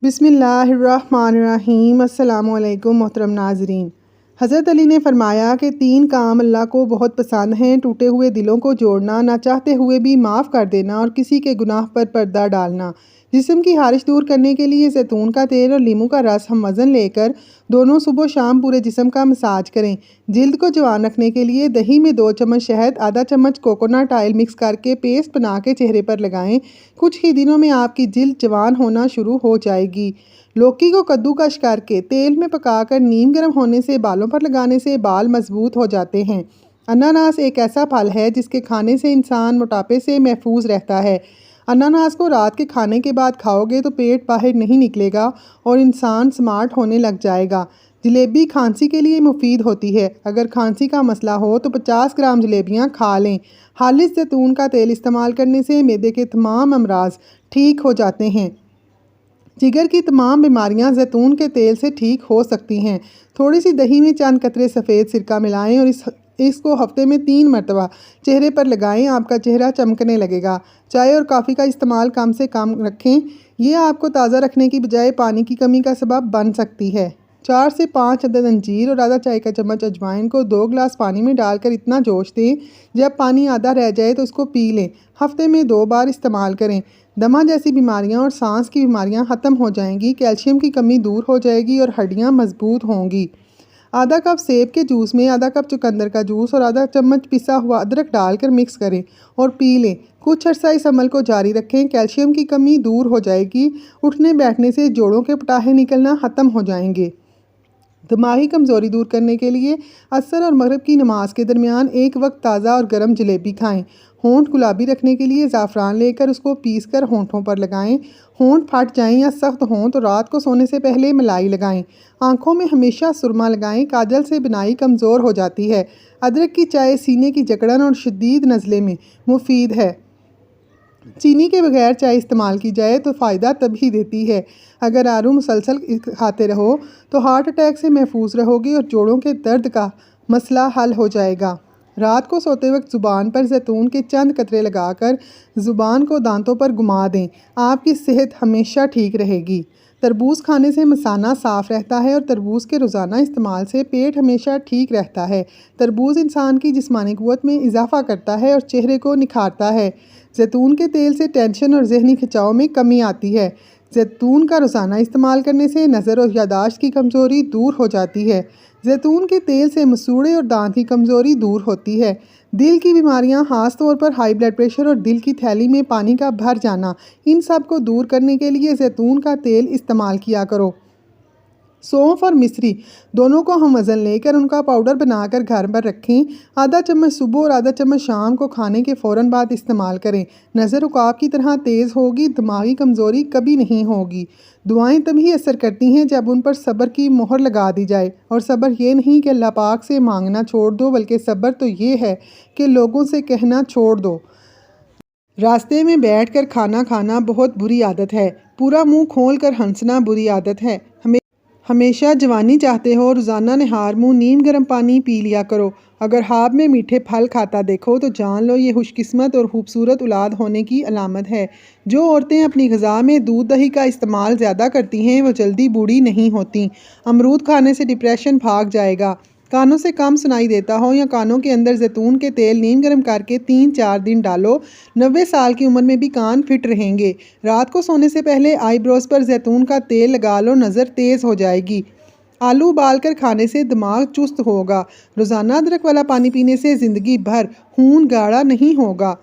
बिस्मिल्लाहिर्रहमानिर्रहीम। अस्सलामुअलैकुम मोहतरम नाजरीन। हज़रत अली ने फरमाया कि 3 काम अल्लाह को बहुत पसंद हैं: टूटे हुए दिलों को जोड़ना, ना चाहते हुए भी माफ़ कर देना और किसी के गुनाह पर पर्दा डालना। जिस्म की खारिश दूर करने के लिए जैतून का तेल और लीमू का रस हम वज़न लेकर दोनों सुबह शाम पूरे जिस्म का मसाज करें। जिल्द को जवान रखने के लिए दही में 2 चम्मच शहद, आधा चम्मच कोकोनट ऑयल मिक्स करके पेस्ट बना के चेहरे पर लगाएं। कुछ ही दिनों में आपकी जिल्द जवान होना शुरू हो जाएगी। लौकी को कद्दूकश करके तेल में पकाकर नीम गर्म होने से बालों पर लगाने से बाल मजबूत हो जाते हैं। अनानास एक ऐसा फल है जिसके खाने से इंसान मोटापे से महफूज रहता है। अनानास को रात के खाने के बाद खाओगे तो पेट बाहर नहीं निकलेगा और इंसान स्मार्ट होने लग जाएगा। जलेबी खांसी के लिए मुफीद होती है। अगर खांसी का मसला हो तो 50 ग्राम जलेबियाँ खा लें। खालिस जैतून का तेल इस्तेमाल करने से मैदे के तमाम अमराज ठीक हो जाते हैं। जिगर की तमाम बीमारियां जैतून के तेल से ठीक हो सकती हैं। थोड़ी सी दही में चंद कतरे सफ़ेद सिरका मिलाएं और इसको हफ्ते में 3 मरतबा चेहरे पर लगाएं। आपका चेहरा चमकने लगेगा। चाय और कॉफ़ी का इस्तेमाल कम से कम रखें। ये आपको ताज़ा रखने की बजाय पानी की कमी का सबब बन सकती है। 4 से 5 अदद अंजीर और आधा चाय का चम्मच अजवाइन को 2 गिलास पानी में डालकर इतना जोश दें, जब पानी आधा रह जाए तो इसको पी लें। हफ्ते में 2 बार इस्तेमाल करें। दमा जैसी बीमारियां और सांस की बीमारियां ख़त्म हो जाएंगी। कैल्शियम की कमी दूर हो जाएगी और हड्डियां मजबूत होंगी। आधा कप सेब के जूस में आधा कप चुकंदर का जूस और आधा चम्मच पिसा हुआ अदरक डालकर मिक्स करें और पी लें। कुछ अर्सा इस अमल को जारी रखें। कैल्शियम की कमी दूर हो जाएगी। उठने बैठने से जोड़ों के पटाखे निकलना ख़त्म हो जाएंगे। दिमागी कमज़ोरी दूर करने के लिए असर और मगरिब की नमाज के दरमियान एक वक्त ताज़ा और गर्म जलेबी खाएं। होंठ गुलाबी रखने के लिए ज़ाफ़रान लेकर उसको पीसकर होंठों पर लगाएं। होंठ फट जाएं या सख्त हों तो रात को सोने से पहले मलाई लगाएं। आँखों में हमेशा सुरमा लगाएं। काजल से बिनाई कमज़ोर हो जाती है। अदरक की चाय सीने की जकड़न और शदीद नज़ले में मुफीद है। चीनी के बगैर चाय इस्तेमाल की जाए तो फ़ायदा तभी देती है। अगर आरू मुसलसल खाते रहो तो हार्ट अटैक से महफूज रहोगे और जोड़ों के दर्द का मसला हल हो जाएगा। रात को सोते वक्त ज़ुबान पर जैतून के चंद कतरे लगाकर ज़ुबान को दांतों पर घुमा दें। आपकी सेहत हमेशा ठीक रहेगी। तरबूज खाने से मसाना साफ़ रहता है और तरबूज के रोज़ाना इस्तेमाल से पेट हमेशा ठीक रहता है। तरबूज इंसान की जिस्मानी क़ुव्वत में इजाफ़ा करता है और चेहरे को निखारता है। जैतून के तेल से टेंशन और जहनी खिंचाव में कमी आती है। जैतून का रोज़ाना इस्तेमाल करने से नज़र और यादाश्त की कमज़ोरी दूर हो जाती है। जैतून के तेल से मसूड़े और दांत की कमज़ोरी दूर होती है। दिल की बीमारियां, ख़ास तौर पर हाई ब्लड प्रेशर और दिल की थैली में पानी का भर जाना, इन सब को दूर करने के लिए जैतून का तेल इस्तेमाल किया करो। सौंफ और मिश्री दोनों को हम वज़न लेकर उनका पाउडर बनाकर घर पर रखें। आधा चम्मच सुबह और आधा चम्मच शाम को खाने के फ़ौरन बाद इस्तेमाल करें। नज़र उकाब की तरह तेज़ होगी। दिमागी कमज़ोरी कभी नहीं होगी। दुआएं तभी असर करती हैं जब उन पर सब्र की मोहर लगा दी जाए। और सब्र ये नहीं कि अल्लाह पाक से मांगना छोड़ दो, बल्कि सब्र तो ये है कि लोगों से कहना छोड़ दो। रास्ते में बैठकर खाना खाना बहुत बुरी आदत है। पूरा मुंह खोल कर हंसना बुरी आदत है। हमेशा जवानी चाहते हो, रोज़ाना निहार मुँह नीम गर्म पानी पी लिया करो। अगर ख्वाब में मीठे फल खाता देखो तो जान लो ये खुशकिस्मत और खूबसूरत औलाद होने की अलामत है। जो औरतें अपनी ग़िज़ा में दूध दही का इस्तेमाल ज़्यादा करती हैं वो जल्दी बूढ़ी नहीं होती। अमरूद खाने से डिप्रेशन भाग जाएगा। कानों से कम सुनाई देता हो या कानों के अंदर जैतून के तेल नीम गर्म करके 3-4 दिन डालो। 90 साल की उम्र में भी कान फिट रहेंगे। रात को सोने से पहले आईब्रोज पर जैतून का तेल लगा लो, नज़र तेज़ हो जाएगी। आलू उबालकर खाने से दिमाग चुस्त होगा। रोज़ाना अदरक वाला पानी पीने से ज़िंदगी भर खून गाढ़ा नहीं होगा।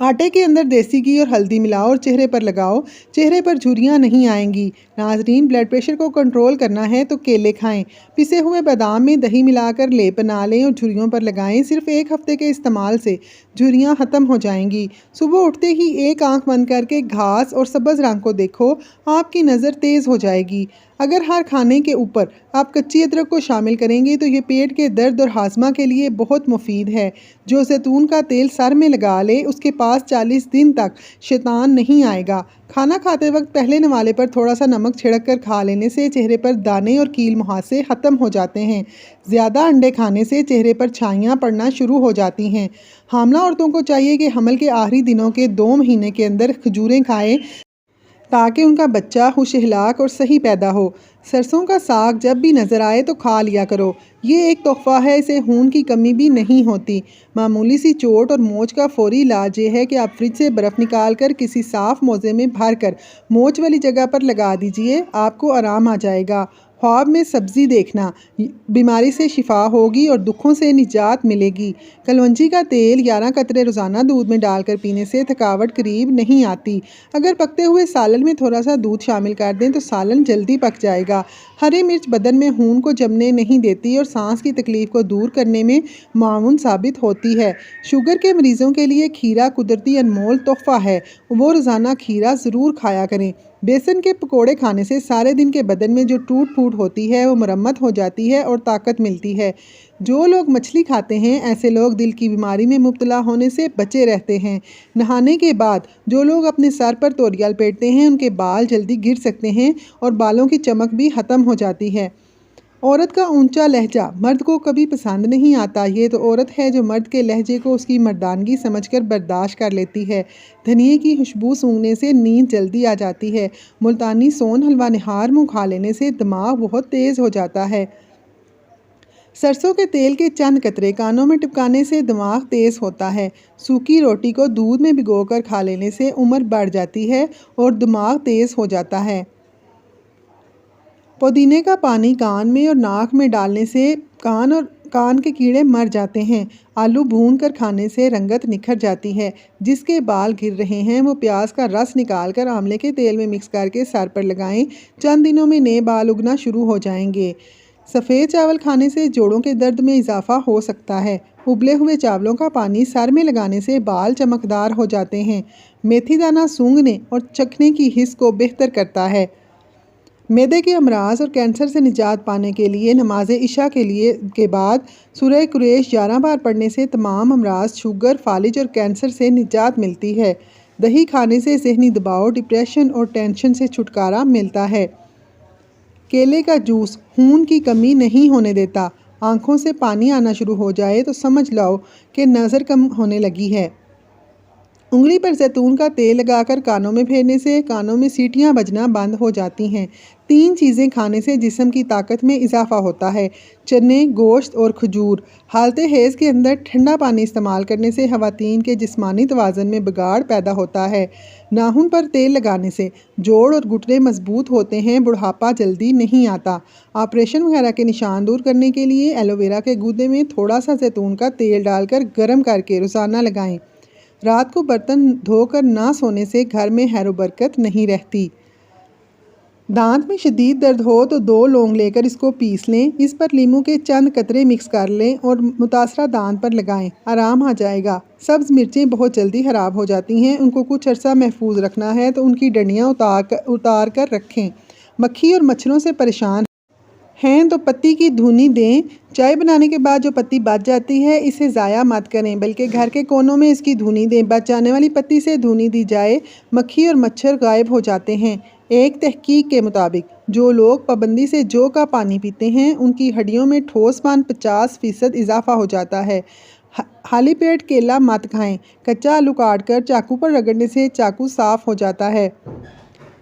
आटे के अंदर देसी घी और हल्दी मिलाओ और चेहरे पर लगाओ। चेहरे पर झुर्रियाँ नहीं आएंगी। नाजरीन, ब्लड प्रेशर को कंट्रोल करना है तो केले खाएं। पिसे हुए बादाम में दही मिलाकर लेप बना लें और झुर्रियों पर लगाएं। सिर्फ 1 हफ्ते के इस्तेमाल से झुर्रियाँ ख़त्म हो जाएंगी। सुबह उठते ही एक आंख बंद करके घास और सब्ज़ रंग को देखो, आपकी नज़र तेज़ हो जाएगी। अगर हर खाने के ऊपर आप कच्ची अदरक को शामिल करेंगे तो ये पेट के दर्द और हाजमा के लिए बहुत मुफीद है। जो जैतून का तेल सर में लगा ले उसके पास 40 दिन तक शैतान नहीं आएगा। खाना खाते वक्त पहले नवाले पर थोड़ा सा नमक छिड़क कर खा लेने से चेहरे पर दाने और कील मुहासे ख़त्म हो जाते हैं। ज़्यादा अंडे खाने से चेहरे पर छाइयाँ पड़ना शुरू हो जाती हैं। हामला औरतों को चाहिए कि हमल के आखिरी दिनों के 2 महीने के अंदर खजूरें खाएं। ताकि उनका बच्चा खुश-अखलाक और सही पैदा हो। सरसों का साग जब भी नज़र आए तो खा लिया करो। ये एक तोहफ़ा है, इसे खून की कमी भी नहीं होती। मामूली सी चोट और मोच का फ़ौरी इलाज ये है कि आप फ्रिज से बर्फ़ निकाल कर किसी साफ़ मोज़े में भर कर मोच वाली जगह पर लगा दीजिए, आपको आराम आ जाएगा। ख्वाब में सब्ज़ी देखना, बीमारी से शिफा होगी और दुखों से निजात मिलेगी। कलवंजी का तेल 11 कतरे रोज़ाना दूध में डालकर पीने से थकावट करीब नहीं आती। अगर पकते हुए सालन में थोड़ा सा दूध शामिल कर दें तो सालन जल्दी पक जाएगा। हरी मिर्च बदन में खून को जमने नहीं देती और सांस की तकलीफ को दूर करने में माउन साबित होती है। शुगर के मरीजों के लिए खीरा कुदरती अनमोल तोहफ़ा है, वो रोज़ाना खीरा ज़रूर खाया करें। बेसन के पकोड़े खाने से सारे दिन के बदन में जो टूट फूट होती है वो मरम्मत हो जाती है और ताकत मिलती है। जो लोग मछली खाते हैं ऐसे लोग दिल की बीमारी में मुब्तला होने से बचे रहते हैं। नहाने के बाद जो लोग अपने सर पर तौलिया लपेटते हैं उनके बाल जल्दी गिर सकते हैं और बालों की चमक भी ख़त्म हो जाती है। औरत का ऊंचा लहजा मर्द को कभी पसंद नहीं आता। ये तो औरत है जो मर्द के लहजे को उसकी मर्दानगी समझकर बर्दाश्त कर लेती है। धनिए की खुशबू सूंघने से नींद जल्दी आ जाती है। मुल्तानी सोन हलवा निहार मुँह खा लेने से दिमाग बहुत तेज़ हो जाता है। सरसों के तेल के चंद कतरे कानों में टिपकाने से दिमाग तेज़ होता है। सूखी रोटी को दूध में भिगोकर खा लेने से उम्र बढ़ जाती है और दिमाग तेज़ हो जाता है। पुदीने का पानी कान में और नाक में डालने से कान के कीड़े मर जाते हैं। आलू भून कर खाने से रंगत निखर जाती है। जिसके बाल गिर रहे हैं वो प्याज का रस निकाल कर आंवले के तेल में मिक्स करके सर पर लगाएं। चंद दिनों में नए बाल उगना शुरू हो जाएंगे। सफ़ेद चावल खाने से जोड़ों के दर्द में इजाफा हो सकता है। उबले हुए चावलों का पानी सर में लगाने से बाल चमकदार हो जाते हैं। मेथी दाना सूंघने और चखने की हिस्स को बेहतर करता है। मैदे के अमराज और कैंसर से निजात पाने के लिए नमाज इशा के बाद सूरह कुरैश 11 बार पढ़ने से तमाम अमराज, शुगर, फालिज और कैंसर से निजात मिलती है। दही खाने से ज़हनी दबाव, डिप्रेशन और टेंशन से छुटकारा मिलता है। केले का जूस खून की कमी नहीं होने देता। आँखों से पानी आना शुरू हो जाए तो समझ लो कि नज़र कम होने लगी है। उंगली पर जैतून का तेल लगाकर कानों में फेरने से कानों में सीटियां बजना बंद हो जाती हैं। 3 चीज़ें खाने से जिस्म की ताकत में इजाफा होता है, चने, गोश्त और खजूर। हालते हेज़ के अंदर ठंडा पानी इस्तेमाल करने से ख़वातीन के जिस्मानी तवाज़ुन में बिगाड़ पैदा होता है। नाखून पर तेल लगाने से जोड़ और घुटने मजबूत होते हैं, बुढ़ापा जल्दी नहीं आता। ऑपरेशन वगैरह के निशान दूर करने के लिए एलोवेरा के गूदे में थोड़ा सा जैतून का तेल डालकर गर्म करके रोज़ाना लगाएं। रात को बर्तन धोकर ना सोने से घर में खैर बरकत नहीं रहती। दांत में शदीद दर्द हो तो 2 लौंग लेकर इसको पीस लें। इस पर नींबू के चंद कतरे मिक्स कर लें और मुतासरा दांत पर लगाएं, आराम आ जाएगा। सब्ज़ मिर्चें बहुत जल्दी ख़राब हो जाती हैं, उनको कुछ अर्सा महफूज रखना है तो उनकी डंडियाँ उतार कर रखें। मक्खी और मच्छरों से परेशान हैं तो पत्ती की धुनी दें। चाय बनाने के बाद जो पत्ती बच जाती है इसे ज़ाया मत करें, बल्कि घर के कोनों में इसकी धुनी दें। बच जाने वाली पत्ती से धुनी दी जाए, मक्खी और मच्छर गायब हो जाते हैं। एक तहकीक के मुताबिक जो लोग पाबंदी से जौ का पानी पीते हैं उनकी हड्डियों में ठोसपन 50% इजाफा हो जाता है। खाली पेट केला मत खाएं। कच्चा आलू काट कर चाकू पर रगड़ने से चाकू साफ हो जाता है।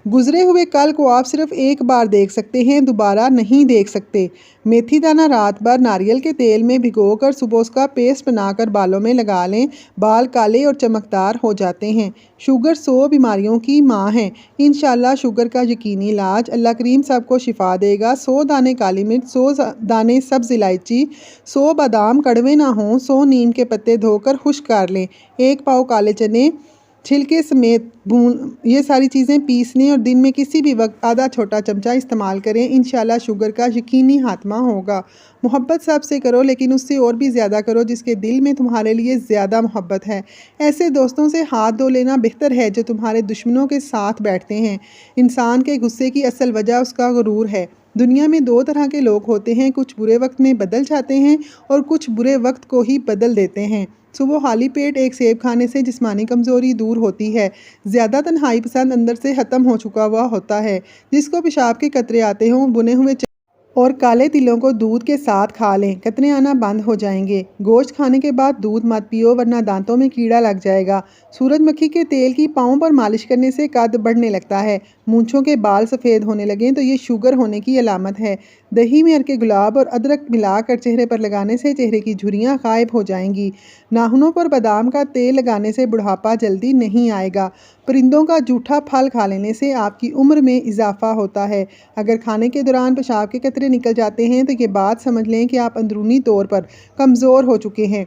गुजरे हुए कल को आप सिर्फ एक बार देख सकते हैं, दोबारा नहीं देख सकते। मेथी दाना रात भर नारियल के तेल में भिगोकर सुबह उसका पेस्ट बनाकर बालों में लगा लें, बाल काले और चमकदार हो जाते हैं। शुगर 100 बीमारियों की माँ है। इंशाल्लाह शुगर का यकीनी इलाज अल्लाह करीम सबको शिफा देगा। 100 दाने काली मिर्च, 100 दाने सब्ज़ इलायची, 100 बादाम कड़वे ना हों, 100 नीम के पत्ते धोकर खुश्क कर लें, 1 पाव काले चने छिलके समेत भून, ये सारी चीज़ें पीस लें और दिन में किसी भी वक्त आधा छोटा चमचा इस्तेमाल करें। इंशाल्लाह शुगर का यकीनी खात्मा होगा। मोहब्बत सबसे करो, लेकिन उससे और भी ज़्यादा करो जिसके दिल में तुम्हारे लिए ज़्यादा मोहब्बत है। ऐसे दोस्तों से हाथ धो लेना बेहतर है जो तुम्हारे दुश्मनों के साथ बैठते हैं। इंसान के गुस्से की असल वजह उसका गुरूर है। दुनिया में 2 तरह के लोग होते हैं, कुछ बुरे वक्त में बदल जाते हैं और कुछ बुरे वक्त को ही बदल देते हैं। सुबह खाली पेट एक सेब खाने से जिस्मानी कमज़ोरी दूर होती है। ज़्यादा तन्हाई पसंद अंदर से ख़त्म हो चुका हुआ होता है। जिसको पेशाब के कतरे आते हों, बुने हुए और काले तिलों को दूध के साथ खा लें, कतरे आना बंद हो जाएंगे। गोश्त खाने के बाद दूध मत पियो वरना दांतों में कीड़ा लग जाएगा। सूरजमुखी के तेल की पाँव पर मालिश करने से कद बढ़ने लगता है। मूंछों के बाल सफ़ेद होने लगें तो ये शुगर होने की अलामत है। दही में अर्के गुलाब और अदरक मिलाकर चेहरे पर लगाने से चेहरे की झुर्रियाँ गायब हो जाएंगी। नाखूनों पर बादाम का तेल लगाने से बुढ़ापा जल्दी नहीं आएगा। परिंदों का जूठा फल खा लेने से आपकी उम्र में इजाफा होता है। अगर खाने के दौरान पेशाब के कतरे निकल जाते हैं तो ये बात समझ लें कि आप अंदरूनी तौर पर कमज़ोर हो चुके हैं।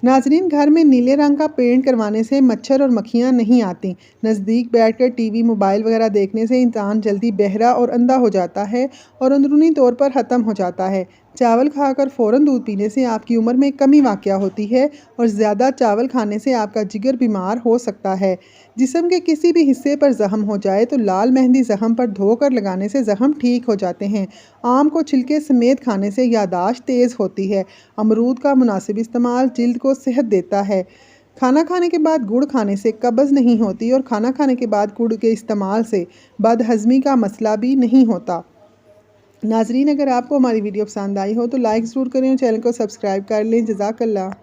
नाजरीन, घर में नीले रंग का पेंट करवाने से मच्छर और मक्खियाँ नहीं आती। नज़दीक बैठकर टीवी मोबाइल वगैरह देखने से इंसान जल्दी बहरा और अंधा हो जाता है और अंदरूनी तौर पर ख़त्म हो जाता है। चावल खाकर फ़ौरन दूध पीने से आपकी उम्र में कमी वाक़या होती है और ज़्यादा चावल खाने से आपका जिगर बीमार हो सकता है। जिस्म के किसी भी हिस्से पर ज़ख्म हो जाए तो लाल मेहंदी ज़ख्म पर धोकर लगाने से ज़ख्म ठीक हो जाते हैं। आम को छिलके समेत खाने से यादाश्त तेज़ होती है। अमरूद का मुनासिब इस्तेमाल जिल्द को सेहत देता है। खाना खाने के बाद गुड़ खाने से कब्ज़ नहीं होती और खाना खाने के बाद गुड़ के इस्तेमाल से बदहज़मी का मसला भी नहीं होता। नाजरीन, अगर आपको हमारी वीडियो पसंद आई हो तो लाइक ज़रूर करें और चैनल को सब्सक्राइब कर लें। जज़ाकल्लाह।